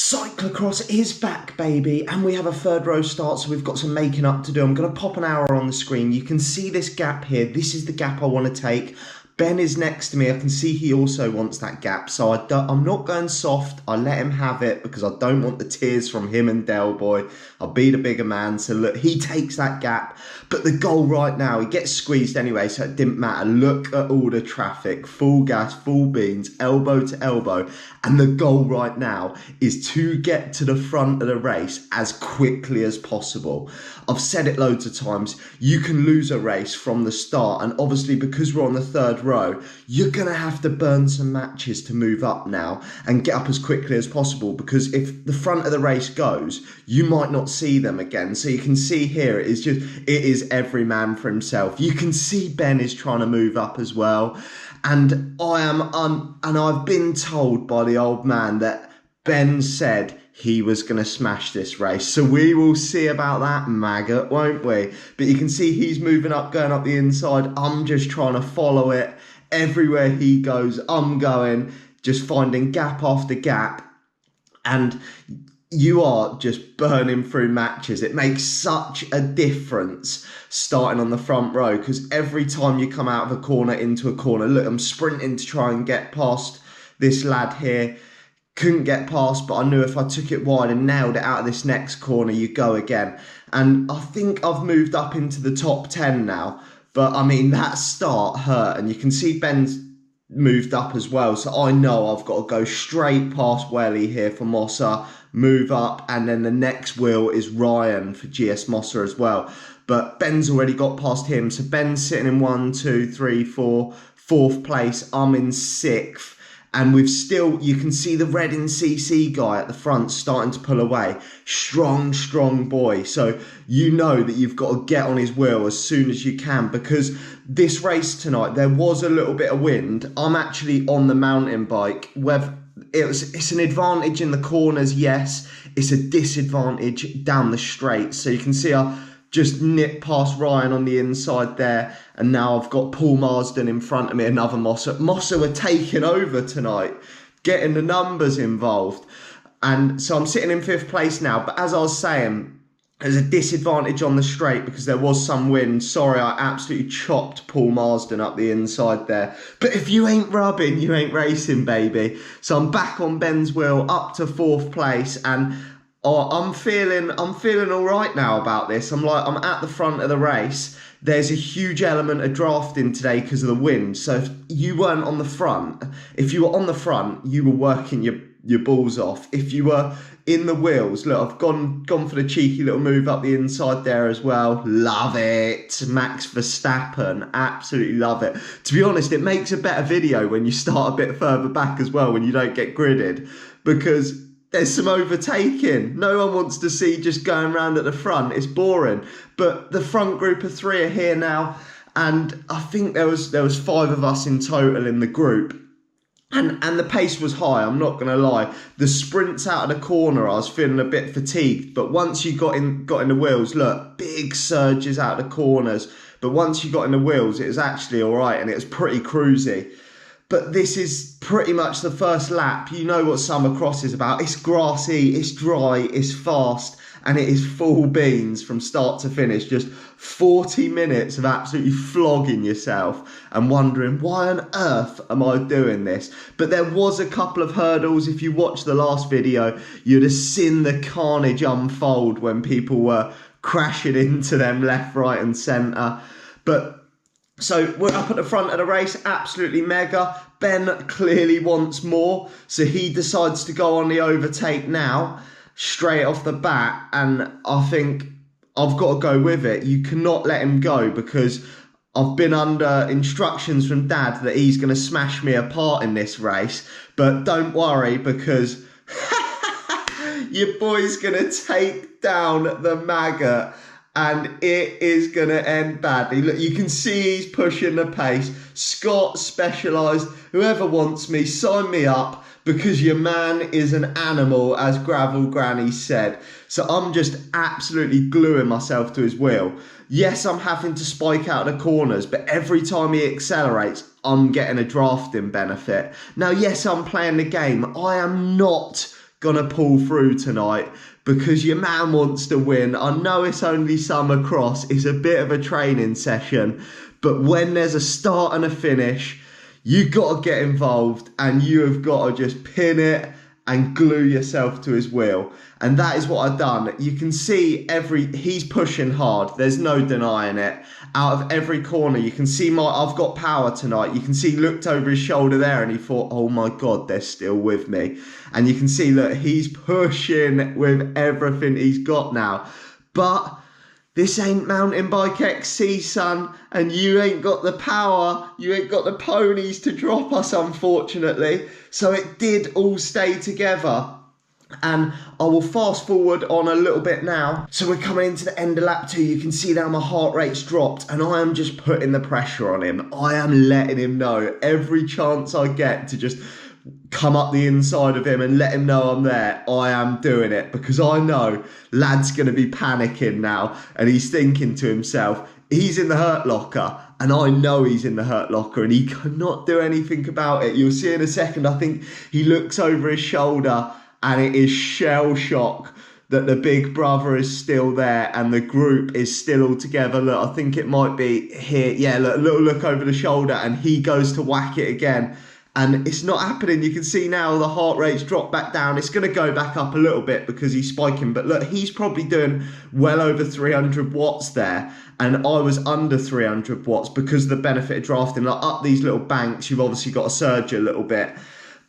Cyclocross is back, baby, and we have a third row start, so we've got some making up to do. I'm going to pop an hour on the screen. You can see this gap here. This is the gap I want to take. Ben is next to me. I can see he also wants that gap, so I'm not going soft. I let him have it because I don't want the tears from him and Del Boy. I'll be the bigger man, so look, he takes that gap. But the goal right now, he gets squeezed anyway, so it didn't matter. Look at all the traffic, full gas, full beans, elbow to elbow. And the goal right now is to get to the front of the race as quickly as possible. I've said it loads of times, you can lose a race from the start, and obviously because we're on the third row, you're going to have to burn some matches to move up now and get up as quickly as possible, because if the front of the race goes, you might not see them again. So you can see here, it is every man for himself. You can see Ben is trying to move up as well. And I've been told by the old man that Ben said he was going to smash this race. So we will see about that, maggot, won't we? But you can see he's moving up, going up the inside. I'm just trying to follow it. Everywhere he goes, I'm going, just finding gap after gap. And you are just burning through matches. It makes such a difference starting on the front row, because every time you come out of a corner into a corner, look, I'm sprinting to try and get past this lad here. Couldn't get past, but I knew if I took it wide and nailed it out of this next corner, you go again. And I think I've moved up into the top 10 now. But I mean, that start hurt, and you can see Ben's moved up as well. So I know I've got to go straight past Welly here for Mossa, move up, and then the next wheel is Ryan for GS Mossa as well. But Ben's already got past him. So Ben's sitting in 1, 2, 3, 4, fourth place. I'm in 6th. And we've still, you can see the red in CC guy at the front starting to pull away. Strong, strong boy. So you know that you've got to get on his wheel as soon as you can, because this race tonight, there was a little bit of wind. I'm actually on the mountain bike. It's an advantage in the corners, yes. It's a disadvantage down the straight. So you can see I just nipped past Ryan on the inside there, and now I've got Paul Marsden in front of me, another Mossa. Mossa were taking over tonight, getting the numbers involved. And so I'm sitting in 5th place now, but as I was saying, there's a disadvantage on the straight because there was some wind. Sorry, I absolutely chopped Paul Marsden up the inside there. But if you ain't rubbing, you ain't racing, baby. So I'm back on Ben's wheel, up to 4th place, and I'm feeling all right now about this. I'm at the front of the race. There's a huge element of drafting today because of the wind. So if you weren't on the front, if you were on the front, you were working your balls off. If you were in the wheels, look, I've gone for the cheeky little move up the inside there as well. Love it. Max Verstappen, absolutely love it. To be honest, it makes a better video when you start a bit further back as well, when you don't get gridded, because there's some overtaking. No one wants to see just going around at the front. It's boring. But the front group of 3 are here now, and I think there was 5 of us in total in the group. And the pace was high, I'm not going to lie. The sprints out of the corner, I was feeling a bit fatigued. But once you got in the wheels, look, big surges out of the corners. But once you got in the wheels, it was actually all right, and it was pretty cruisy. But this is pretty much the first lap. You know what summer cross is about. It's grassy, it's dry, it's fast, and it is full beans from start to finish. Just 40 minutes of absolutely flogging yourself and wondering, why on earth am I doing this? But there was a couple of hurdles. If you watched the last video, you'd have seen the carnage unfold when people were crashing into them left, right, and centre. So we're up at the front of the race, absolutely mega. Ben clearly wants more, so he decides to go on the overtake now, straight off the bat, and I think I've got to go with it. You cannot let him go, because I've been under instructions from Dad that he's going to smash me apart in this race. But don't worry, because your boy's going to take down the maggot, and it is going to end badly. Look, you can see he's pushing the pace. Scott Specialised, whoever wants me, sign me up, because your man is an animal, as Gravel Granny said. So I'm just absolutely gluing myself to his wheel. Yes, I'm having to spike out the corners, but every time he accelerates, I'm getting a drafting benefit. Now, yes, I'm playing the game. I am not gonna pull through tonight, because your man wants to win. I know it's only summer cross, it's a bit of a training session, but when there's a start and a finish, you got to get involved, and you have got to just pin it and glue yourself to his wheel. And that is what I've done. You can see he's pushing hard. There's no denying it. Out of every corner, you can see I've got power tonight. You can see he looked over his shoulder there and he thought, oh my God, they're still with me. And you can see, look, he's pushing with everything he's got now. But this ain't mountain bike XC, son, and you ain't got the power, you ain't got the ponies to drop us, unfortunately. So it did all stay together. And I will fast forward on a little bit now. So we're coming into the end of lap 2. You can see now my heart rate's dropped, and I am just putting the pressure on him. I am letting him know every chance I get to just come up the inside of him and let him know I'm there. I am doing it, because I know lad's going to be panicking now, and he's thinking to himself, he's in the hurt locker, and I know he's in the hurt locker, and he cannot do anything about it. You'll see in a second, I think he looks over his shoulder, and it is shell shock that the big brother is still there and the group is still all together. Look, I think it might be here. Yeah, look, a little look over the shoulder, and he goes to whack it again. And it's not happening. You can see now the heart rate's dropped back down. It's going to go back up a little bit because he's spiking. But look, he's probably doing well over 300 watts there. And I was under 300 watts because of the benefit of drafting. Like up these little banks, you've obviously got to surge a little bit.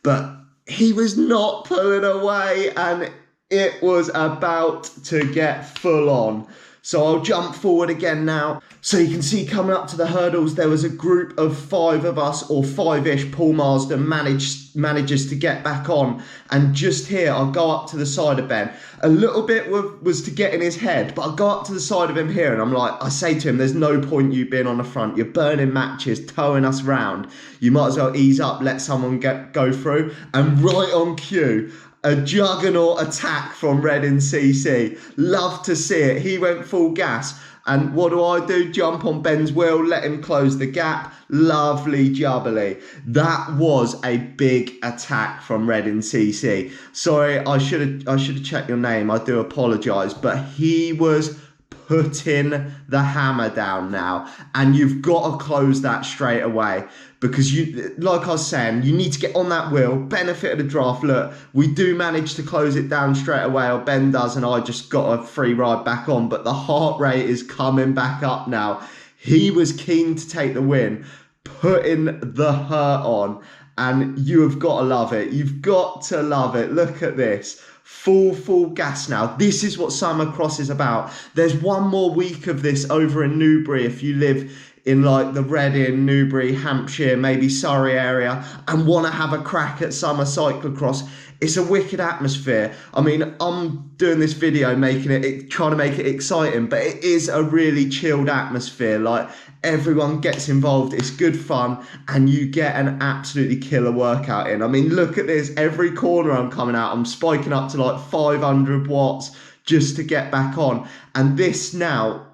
But he was not pulling away, and it was about to get full on. So I'll jump forward again now. So you can see coming up to the hurdles, there was a group of 5 of us, or 5-ish. Paul Marsden manages to get back on. And just here, I'll go up to the side of Ben. A little bit was to get in his head, but I'll go up to the side of him here, and I say to him, there's no point you being on the front. You're burning matches, towing us round. You might as well ease up, let someone go through. And right on cue, a juggernaut attack from Reading CC. Love to see it. He went full gas. And what do? Jump on Ben's wheel, let him close the gap. Lovely jubbly. That was a big attack from Reading CC. Sorry, I should have checked your name. I do apologise. But he was putting the hammer down now. And you've got to close that straight away. Because like I was saying, you need to get on that wheel, benefit of the draft. Look, we do manage to close it down straight away, or Ben does, and I just got a free ride back on. But the heart rate is coming back up now. He was keen to take the win, putting the hurt on, and you have got to love it. You've got to love it. Look at this. Full gas now. This is what summer cross is about. There's one more week of this over in Newbury if you live in like the Reading, Newbury, Hampshire, maybe Surrey area, and want to have a crack at summer cyclocross. It's a wicked atmosphere. I mean, I'm doing this video trying to make it exciting, but it is a really chilled atmosphere. Like, everyone gets involved, it's good fun, and you get an absolutely killer workout in. I mean, look at this. Every corner I'm coming out, I'm spiking up to like 500 watts just to get back on. And this now,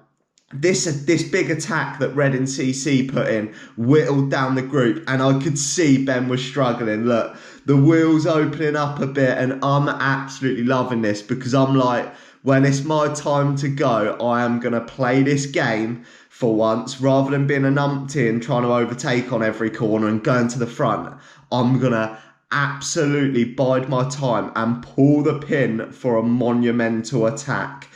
this big attack that Reading CC put in whittled down the group, and I could see Ben was struggling. Look, the wheels opening up a bit, and I'm absolutely loving this, because I'm like, when it's my time to go, I am going to play this game for once, rather than being a numpty and trying to overtake on every corner and going to the front. I'm going to absolutely bide my time and pull the pin for a monumental attack.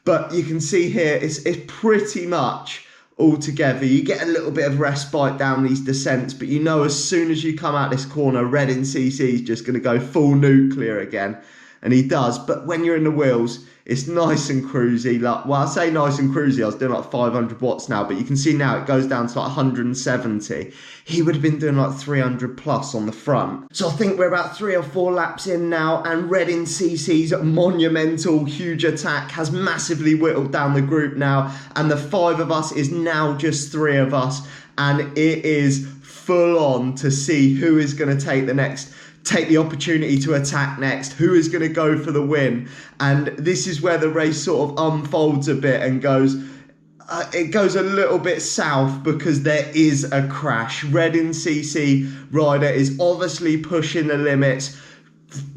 But you can see here, it's pretty much all together. You get a little bit of respite down these descents, but you know as soon as you come out this corner, Reading CC is just going to go full nuclear again. And he does. But when you're in the wheels, it's nice and cruisy. Like, well, I say nice and cruisy. I was doing like 500 watts now, but you can see now it goes down to like 170. He would have been doing like 300 plus on the front. So I think we're about 3 or 4 laps in now, and Reading CC's monumental huge attack has massively whittled down the group now, and the 5 of us is now just 3 of us, and it is full on to see who is going to take the opportunity to attack next, who is going to go for the win. And this is where the race sort of unfolds a bit and it goes a little bit south, because there is a crash. Reading CC rider is obviously pushing the limits,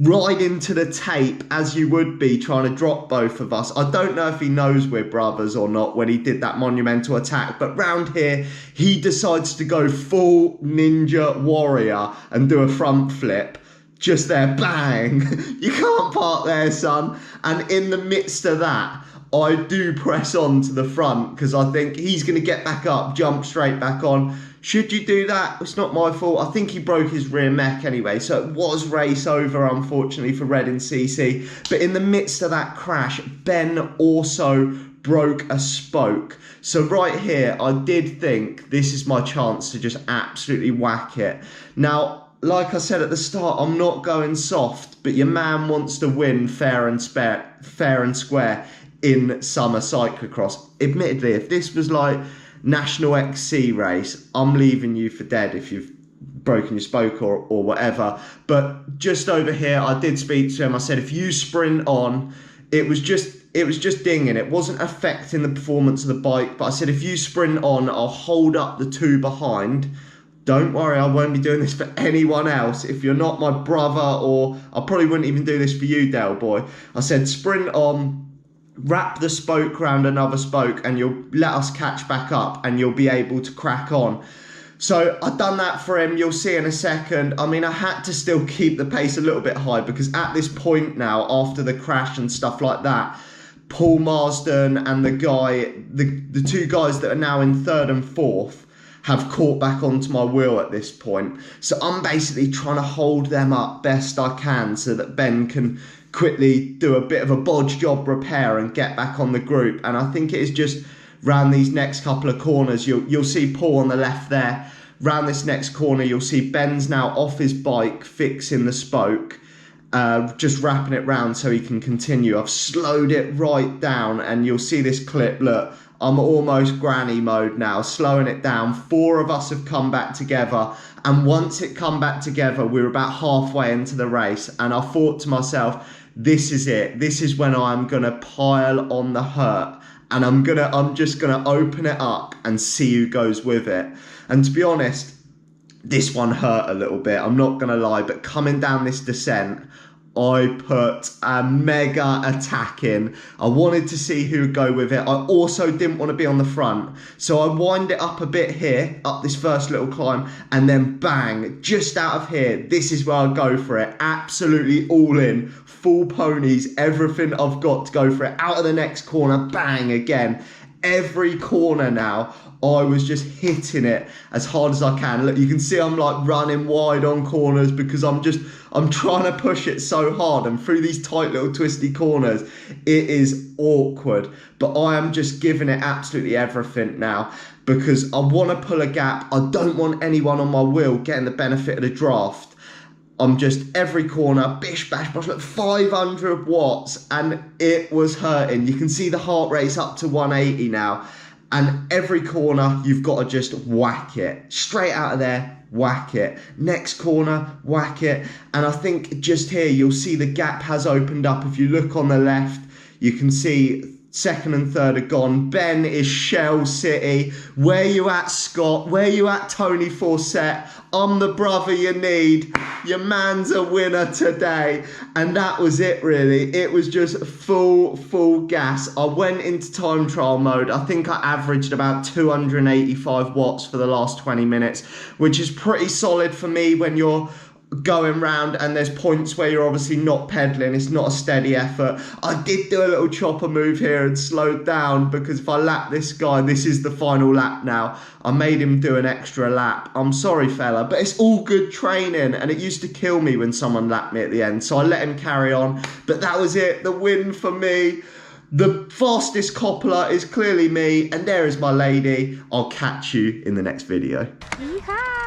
right into the tape as you would be trying to drop both of us. I don't know if he knows we're brothers or not when he did that monumental attack, but round here he decides to go full ninja warrior and do a front flip. Just there, bang. You can't park there, son. And in the midst of that, I do press on to the front because I think he's going to get back up, jump straight back on. Should you do that? It's not my fault. I think he broke his rear mech anyway, so it was race over, unfortunately, for Red and CC. But in the midst of that crash, Ben also broke a spoke. So right here, I did think this is my chance to just absolutely whack it. Now, like I said at the start, I'm not going soft, but your man wants to win fair and square in summer cyclocross. Admittedly, if this was like National XC race, I'm leaving you for dead if you've broken your spoke or whatever. But just over here, I did speak to him. I said, if you sprint on, it was just dinging. It wasn't affecting the performance of the bike. But I said, if you sprint on, I'll hold up the two behind. Don't worry, I won't be doing this for anyone else. If you're not my brother, or I probably wouldn't even do this for you, Dale boy. I said, sprint on, wrap the spoke around another spoke, and you'll let us catch back up and you'll be able to crack on. So I've done that for him. You'll see in a second. I mean, I had to still keep the pace a little bit high because at this point now, after the crash and stuff like that, Paul Marsden and the two guys that are now in third and fourth have caught back onto my wheel at this point. So I'm basically trying to hold them up best I can so that Ben can quickly do a bit of a bodge job repair and get back on the group. And I think it is just round these next couple of corners. You'll see Paul on the left there. Round this next corner, you'll see Ben's now off his bike, fixing the spoke, just wrapping it round so he can continue. I've slowed it right down and you'll see this clip. Look, I'm almost granny mode now, slowing it down. 4 of us have come back together. And once it come back together, we're about halfway into the race. And I thought to myself, this is it. This is when I'm going to pile on the hurt. And I'm just going to open it up and see who goes with it. And to be honest, this one hurt a little bit. I'm not going to lie. But coming down this descent, I put a mega attack in. I wanted to see who would go with it. I also didn't want to be on the front. So I wind it up a bit here, up this first little climb, and then bang, just out of here. This is where I go for it. Absolutely all in. Full ponies, everything I've got to go for it. Out of the next corner, bang again. Every corner now, I was just hitting it as hard as I can. Look, you can see I'm like running wide on corners because I'm trying to push it so hard, and through these tight little twisty corners, it is awkward. But I am just giving it absolutely everything now because I want to pull a gap. I don't want anyone on my wheel getting the benefit of the draft. I'm just every corner, bish, bash, bash, look, 500 watts, and it was hurting. You can see the heart rate's up to 180 now. And every corner, you've got to just whack it. Straight out of there, whack it. Next corner, whack it. And I think just here, you'll see the gap has opened up. If you look on the left, you can see second and third are gone. Ben is Shell City. Where you at, Scott? Where you at, Tony Forsett? I'm the brother you need. Your man's a winner today. And that was it, really. It was just full gas. I went into time trial mode. I think I averaged about 285 watts for the last 20 minutes, which is pretty solid for me when you're going round and there's points where you're obviously not pedaling. It's not a steady effort. I did do a little chopper move here and slowed down because if I lap this guy, this is the final lap now. I made him do an extra lap. I'm sorry, fella, but it's all good training, and it used to kill me when someone lapped me at the end, so I let him carry on. But that was it, the win for me. The fastest coupler is clearly me, and there is my lady. I'll catch you in the next video. Yeehaw!